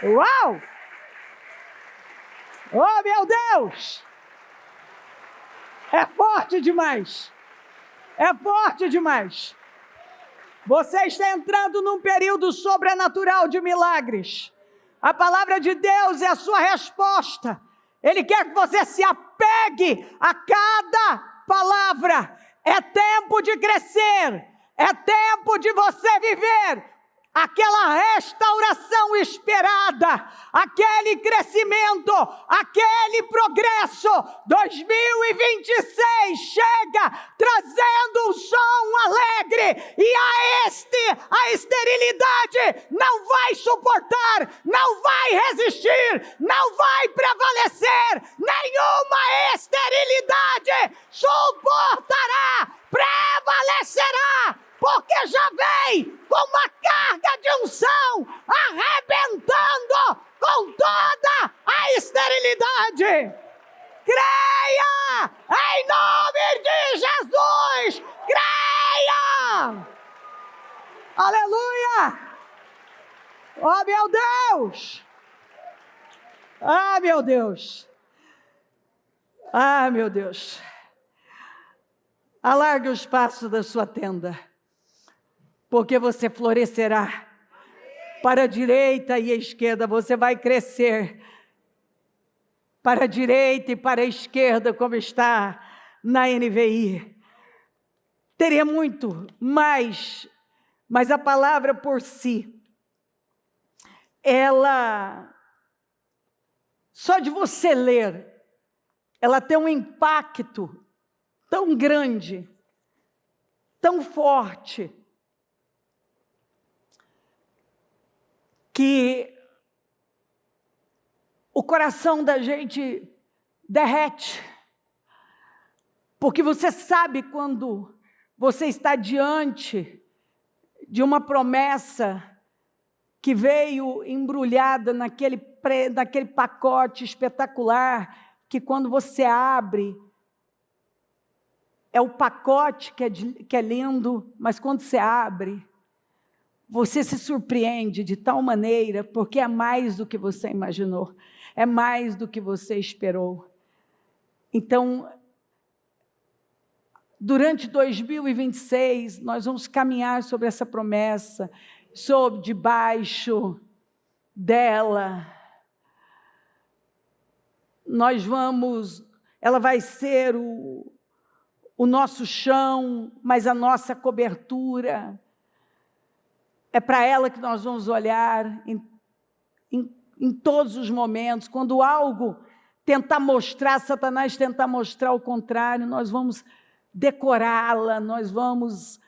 Uau! Oh, meu Deus! É forte demais! É forte demais! Você está entrando num período sobrenatural de milagres. A palavra de Deus é a sua resposta. Ele quer que você se apegue a cada palavra. É tempo de crescer. É tempo de você viver aquela restauração esperada, aquele crescimento, aquele progresso. 2026 chega trazendo um som alegre, e a esterilidade não vai suportar, não vai resistir, não vai prevalecer. Nenhuma esterilidade suportará, prevalecerá, porque já vem com uma carga de unção, arrebentando com toda a esterilidade. Creia em nome de Jesus, creia. Aleluia. Oh, meu Deus. Ah, meu Deus. Ah, meu Deus. Alargue os passos da sua tenda, porque você florescerá para a direita e a esquerda, você vai crescer. Para a direita e para a esquerda, como está na NVI. Teria muito mais, mas a palavra por si, ela, só de você ler, ela tem um impacto tão grande, tão forte, que o coração da gente derrete, porque você sabe quando você está diante de uma promessa que veio embrulhada naquele pacote espetacular, que quando você abre, é o pacote que é lindo, mas quando você abre, você se surpreende de tal maneira, porque é mais do que você imaginou, é mais do que você esperou. Então, durante 2026, nós vamos caminhar sobre essa promessa, sobre debaixo dela. Ela vai ser o nosso chão, mas a nossa cobertura. É para ela que nós vamos olhar em todos os momentos. Quando algo tentar mostrar, Satanás tentar mostrar o contrário, nós vamos decorá-la, nós vamos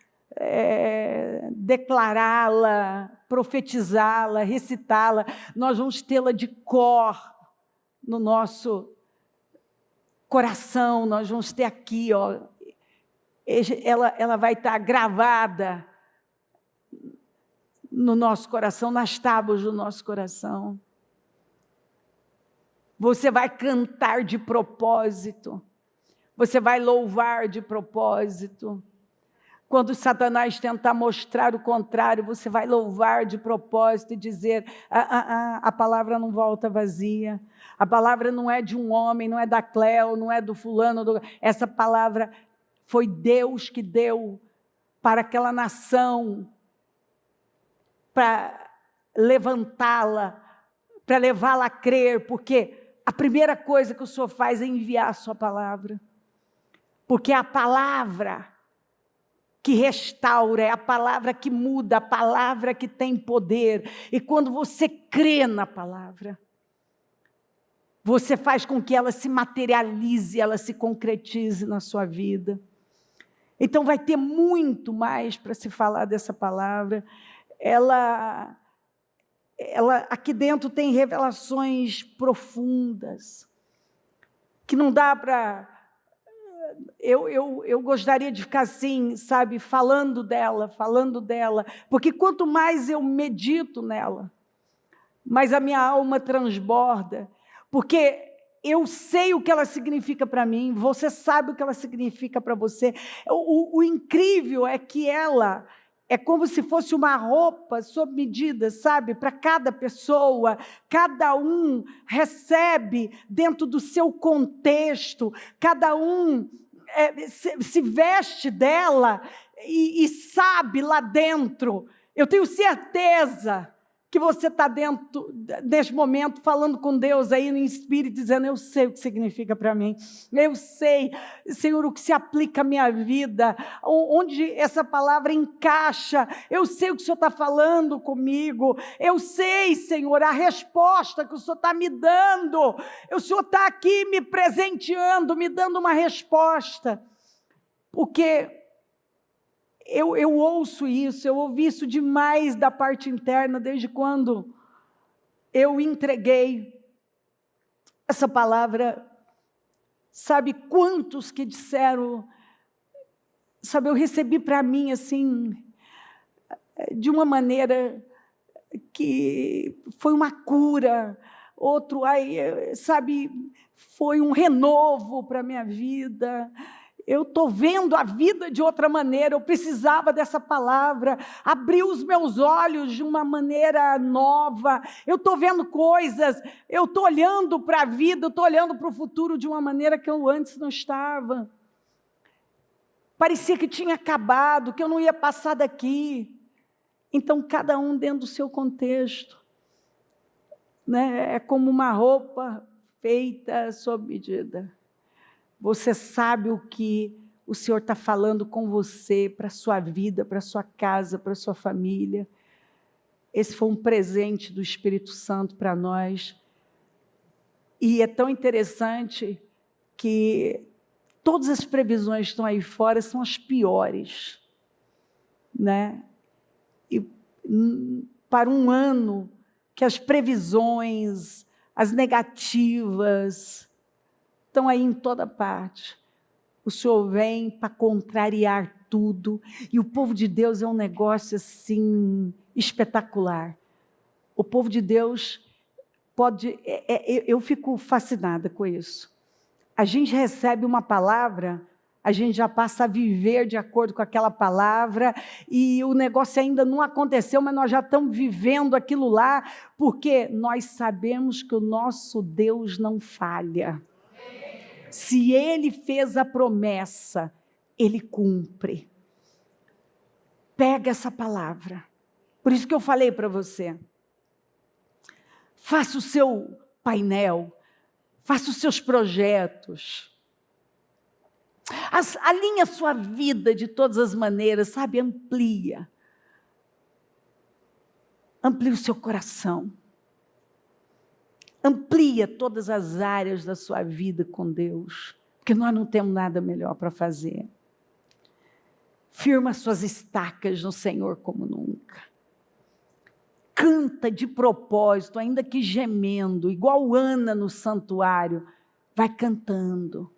declará-la, profetizá-la, recitá-la, nós vamos tê-la de cor no nosso coração, nós vamos ter aqui, ó, ela vai estar gravada no nosso coração, nas tábuas do nosso coração. Você vai cantar de propósito, você vai louvar de propósito. Quando Satanás tentar mostrar o contrário, você vai louvar de propósito e dizer, a palavra não volta vazia, a palavra não é de um homem, não é da Cleo, não é do fulano, essa palavra foi Deus que deu para aquela nação, para levantá-la, para levá-la a crer, porque a primeira coisa que o Senhor faz é enviar a sua palavra, porque é a palavra que restaura, é a palavra que muda, a palavra que tem poder, e quando você crê na palavra, você faz com que ela se materialize, ela se concretize na sua vida. Então vai ter muito mais para se falar dessa palavra. Ela aqui dentro tem revelações profundas, que não dá para... Eu gostaria de ficar assim, sabe, falando dela, porque quanto mais eu medito nela, mais a minha alma transborda, porque eu sei o que ela significa para mim, você sabe o que ela significa para você. O incrível é que ela é como se fosse uma roupa sob medida, sabe? Para cada pessoa, cada um recebe dentro do seu contexto, cada um se veste dela e sabe lá dentro. Eu tenho certeza que você está dentro deste momento falando com Deus aí no espírito, dizendo, eu sei o que significa para mim, eu sei, Senhor, o que se aplica à minha vida, onde essa palavra encaixa, eu sei o que o Senhor está falando comigo, eu sei, Senhor, a resposta que o Senhor está me dando, o Senhor está aqui me presenteando, me dando uma resposta, porque... Eu ouço isso, eu ouvi isso demais da parte interna, desde quando eu entreguei essa palavra. Sabe quantos que disseram, sabe, eu recebi para mim assim, de uma maneira que foi uma cura, outro, sabe, foi um renovo para a minha vida. Eu estou vendo a vida de outra maneira, eu precisava dessa palavra, abriu os meus olhos de uma maneira nova, eu estou vendo coisas, eu estou olhando para a vida, eu estou olhando para o futuro de uma maneira que eu antes não estava. Parecia que tinha acabado, que eu não ia passar daqui. Então, cada um dentro do seu contexto, né? É como uma roupa feita sob medida. Você sabe o que o Senhor está falando com você, para a sua vida, para a sua casa, para a sua família. Esse foi um presente do Espírito Santo para nós. E é tão interessante que todas as previsões que estão aí fora são as piores, né? E para um ano que as previsões, as negativas, estão aí em toda parte. O Senhor vem para contrariar tudo. E o povo de Deus é um negócio assim espetacular. O povo de Deus pode... eu fico fascinada com isso. A gente recebe uma palavra, a gente já passa a viver de acordo com aquela palavra, e o negócio ainda não aconteceu, mas nós já estamos vivendo aquilo lá, porque nós sabemos que o nosso Deus não falha. Se Ele fez a promessa, Ele cumpre. Pega essa palavra. Por isso que eu falei para você. Faça o seu painel, faça os seus projetos. Alinhe a sua vida de todas as maneiras, sabe? Amplia. Amplie o seu coração. Amplia todas as áreas da sua vida com Deus, porque nós não temos nada melhor para fazer. Firma suas estacas no Senhor como nunca. Canta de propósito, ainda que gemendo, igual Ana no santuário, vai cantando.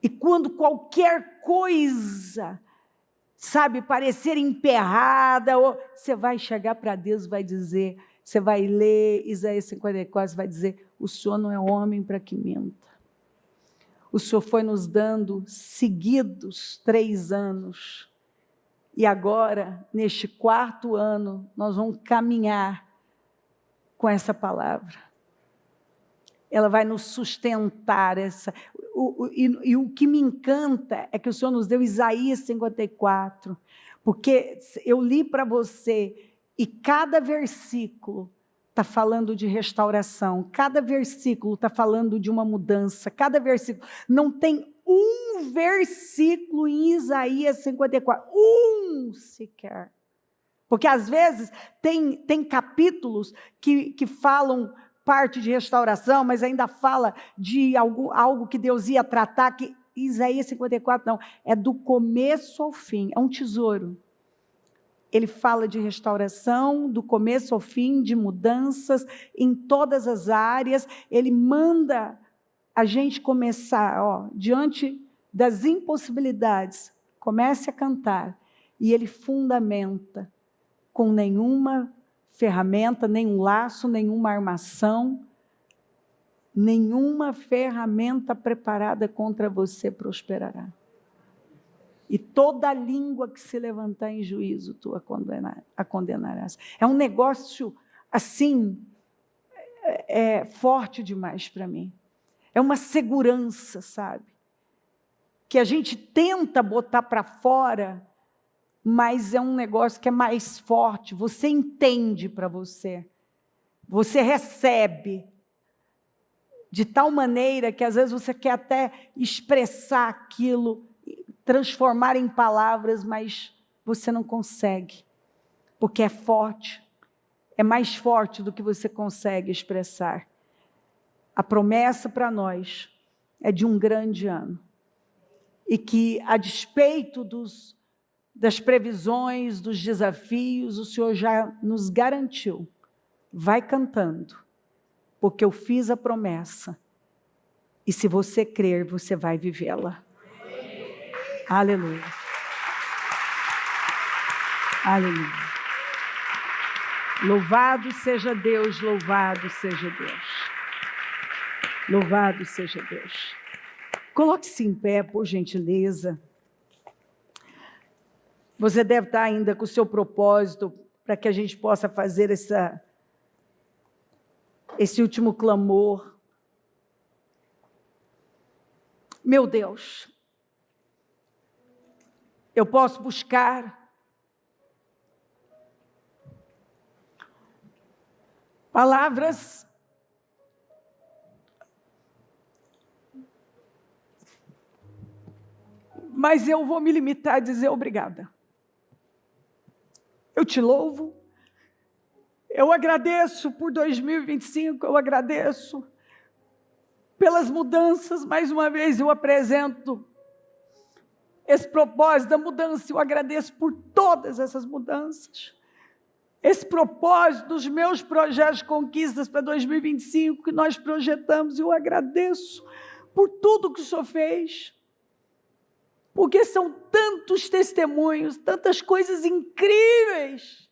E quando qualquer coisa, sabe, parecer emperrada, você vai chegar para Deus e vai dizer... Você vai ler Isaías 54, você vai dizer, o Senhor não é homem para que minta. O Senhor foi nos dando seguidos 3 anos. E agora, neste 4º ano, nós vamos caminhar com essa palavra. Ela vai nos sustentar. E o que me encanta é que o Senhor nos deu Isaías 54. Porque eu li para você... E cada versículo está falando de restauração, cada versículo está falando de uma mudança, cada versículo. Não tem um versículo em Isaías 54, sequer. Porque às vezes tem capítulos que falam parte de restauração, mas ainda fala de algo que Deus ia tratar, que Isaías 54 não, é do começo ao fim, é um tesouro. Ele fala de restauração, do começo ao fim, de mudanças em todas as áreas. Ele manda a gente começar, diante das impossibilidades, comece a cantar. E ele fundamenta com nenhuma ferramenta, nenhum laço, nenhuma armação, nenhuma ferramenta preparada contra você prosperará. E toda língua que se levantar em juízo, tu a condenarás. É um negócio, assim, forte demais para mim. É uma segurança, sabe? Que a gente tenta botar para fora, mas é um negócio que é mais forte. Você entende para você. Você recebe. De tal maneira que às vezes você quer até expressar aquilo, transformar em palavras, mas você não consegue, porque é forte, é mais forte do que você consegue expressar. A promessa para nós é de um grande ano, e que a despeito das previsões, dos desafios, o Senhor já nos garantiu, vai cantando, porque eu fiz a promessa, e se você crer, você vai vivê-la. Aleluia. Aleluia. Louvado seja Deus, louvado seja Deus. Louvado seja Deus. Coloque-se em pé, por gentileza. Você deve estar ainda com o seu propósito para que a gente possa fazer esse último clamor. Meu Deus, eu posso buscar palavras mas eu vou me limitar a dizer obrigada. Eu te louvo, eu agradeço por 2025, eu agradeço pelas mudanças. Mais uma vez eu apresento esse propósito da mudança, eu agradeço por todas essas mudanças, esse propósito dos meus projetos de conquistas para 2025 que nós projetamos. Eu agradeço por tudo que o Senhor fez, porque são tantos testemunhos, tantas coisas incríveis.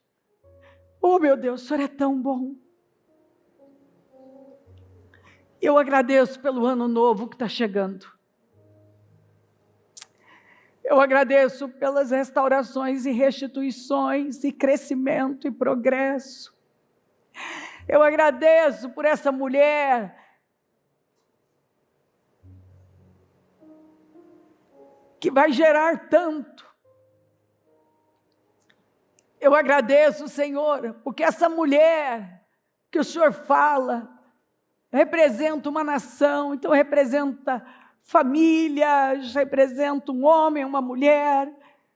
Oh meu Deus, o Senhor é tão bom. Eu agradeço pelo ano novo que está chegando. Eu agradeço pelas restaurações e restituições e crescimento e progresso. Eu agradeço por essa mulher que vai gerar tanto. Eu agradeço, Senhor, porque essa mulher que o Senhor fala representa uma nação, então representa famílias, representa um homem, uma mulher,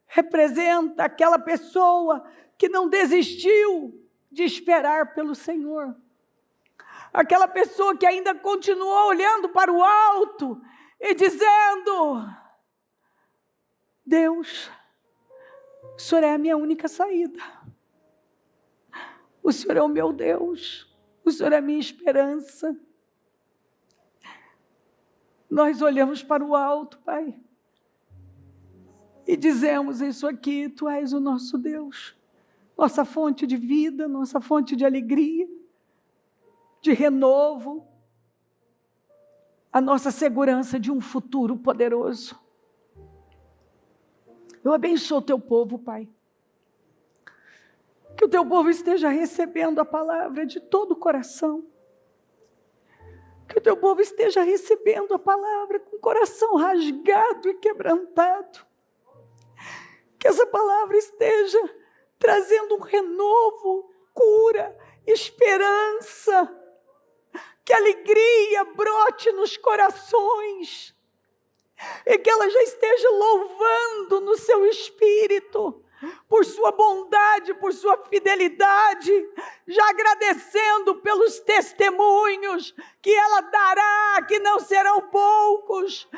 representa aquela pessoa que não desistiu de esperar pelo Senhor, aquela pessoa que ainda continuou olhando para o alto e dizendo: Deus, o Senhor é a minha única saída, o Senhor é o meu Deus, o Senhor é a minha esperança. Nós olhamos para o alto, Pai, e dizemos isso aqui: Tu és o nosso Deus, nossa fonte de vida, nossa fonte de alegria, de renovo, a nossa segurança de um futuro poderoso. Eu abençoo o Teu povo, Pai, que o Teu povo esteja recebendo a palavra de todo o coração, que o Teu povo esteja recebendo a palavra com o coração rasgado e quebrantado, que essa palavra esteja trazendo um renovo, cura, esperança, que alegria brote nos corações, e que ela já esteja louvando no seu espírito, por sua bondade, por sua fidelidade, já agradecendo pelos testemunhos que ela dará, que não serão poucos,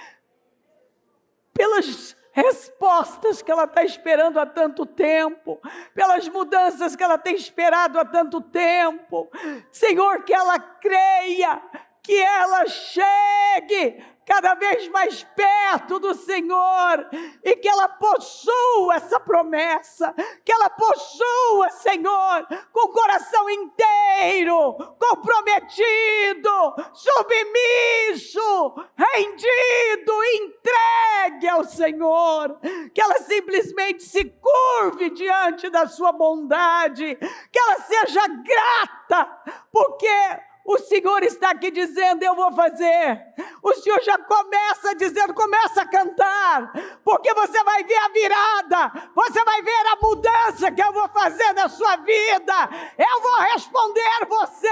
pelas respostas que ela está esperando há tanto tempo, pelas mudanças que ela tem esperado há tanto tempo. Senhor, que ela creia, que ela chegue cada vez mais perto do Senhor, e que ela possua essa promessa, que ela possua, Senhor, com o coração inteiro, comprometido, submisso, rendido, entregue ao Senhor, que ela simplesmente se curve diante da sua bondade, que ela seja grata, porque o Senhor está aqui dizendo: eu vou fazer. O Senhor já começa dizendo: começa a cantar, porque você vai ver a virada, você vai ver a mudança que eu vou fazer na sua vida. Eu vou responder você.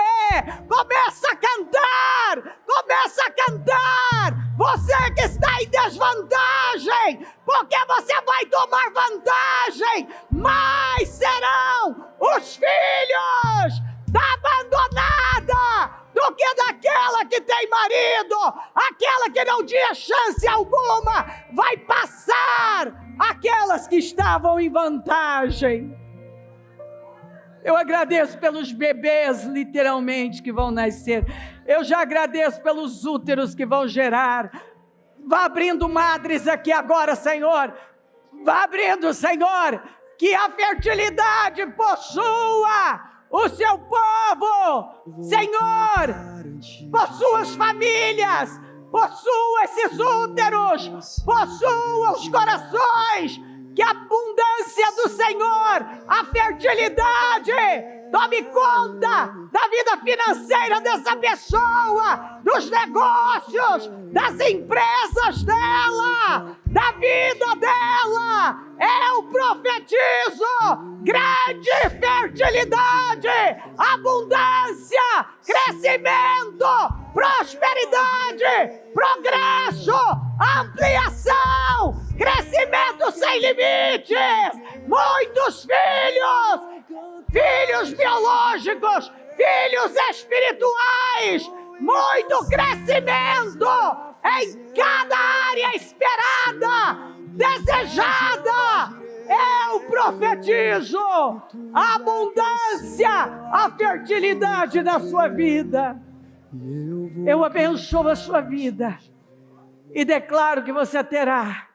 Começa a cantar, começa a cantar. Você que está em desvantagem, porque você vai tomar vantagem, mais serão os filhos da abandonada do que daquela que tem marido. Aquela que não tinha chance alguma vai passar aquelas que estavam em vantagem. Eu agradeço pelos bebês, literalmente, que vão nascer. Eu já agradeço pelos úteros que vão gerar. Vá abrindo madres aqui agora, Senhor. Vá abrindo, Senhor, que a fertilidade possua o seu povo, Senhor, possua as famílias, possua esses úteros, possua os corações, que a abundância do Senhor, a fertilidade, tome conta da vida financeira dessa pessoa, dos negócios, das empresas dela, da vida dela. Eu profetizo grande fertilidade, abundância crescimento, prosperidade, progresso, ampliação, crescimento sem limites, muitos filhos biológicos, filhos espirituais, muito crescimento em cada área esperada, desejada. Eu profetizo a abundância, a fertilidade na sua vida. Eu abençoo a sua vida e declaro que você terá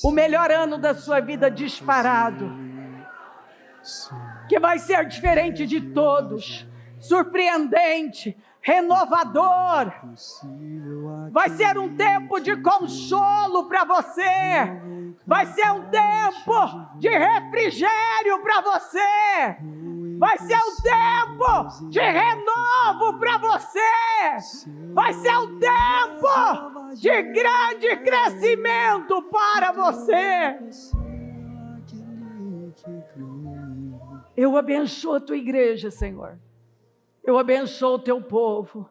o melhor ano da sua vida disparado, que vai ser diferente de todos, surpreendente, renovador. Vai ser um tempo de consolo para você. Vai ser um tempo de refrigério para você. Vai ser um tempo de renovo para você. Vai ser um tempo de grande crescimento para você. Eu abençoo a tua igreja, Senhor. Eu abençoo o teu povo.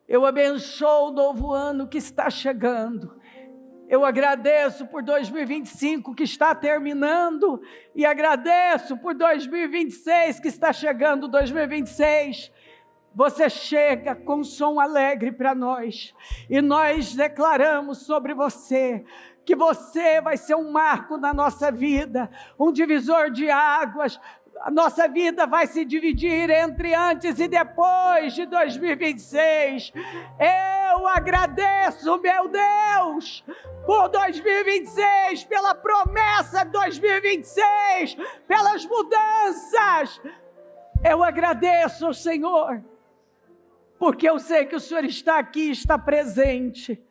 Eu abençoo o novo ano que está chegando. Eu agradeço por 2025 que está terminando e agradeço por 2026 que está chegando, 2026. Você chega com som alegre para nós e nós declaramos sobre você que você vai ser um marco na nossa vida, um divisor de águas. A nossa vida vai se dividir entre antes e depois de 2026. Eu agradeço, meu Deus, por 2026, pela promessa de 2026, pelas mudanças. Eu agradeço, Senhor, porque eu sei que o Senhor está aqui, está presente,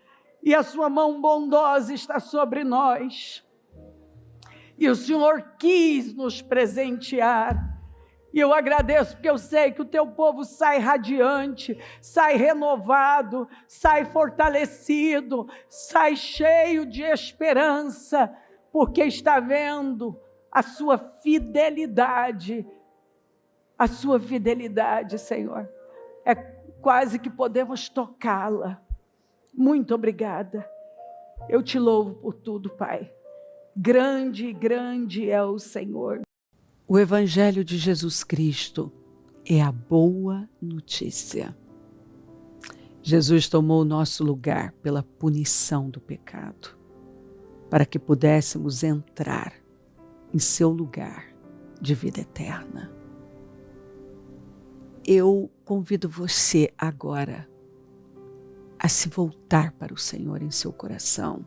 e a sua mão bondosa está sobre nós. E o Senhor quis nos presentear. E eu agradeço porque eu sei que o teu povo sai radiante, sai renovado, sai fortalecido, sai cheio de esperança, porque está vendo a sua fidelidade. A sua fidelidade, Senhor. É quase que podemos tocá-la. Muito obrigada. Eu te louvo por tudo, Pai. Grande, grande é o Senhor. O Evangelho de Jesus Cristo é a boa notícia. Jesus tomou o nosso lugar pela punição do pecado, para que pudéssemos entrar em seu lugar de vida eterna. Eu convido você agora a se voltar para o Senhor em seu coração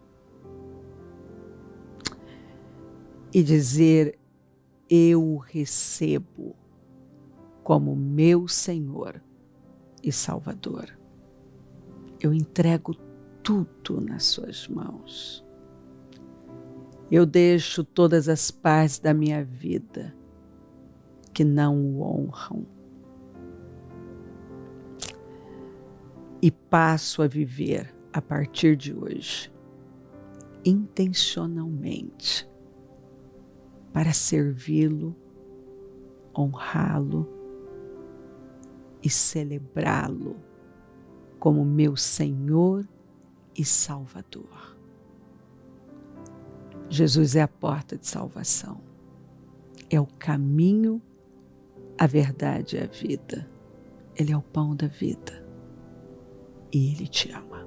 e dizer: eu o recebo como meu Senhor e Salvador. Eu entrego tudo nas suas mãos. Eu deixo todas as partes da minha vida que não o honram e passo a viver a partir de hoje intencionalmente para servi-lo, honrá-lo e celebrá-lo como meu Senhor e Salvador. Jesus é a porta de salvação, é o caminho, a verdade e a vida. Ele é o pão da vida e Ele te ama.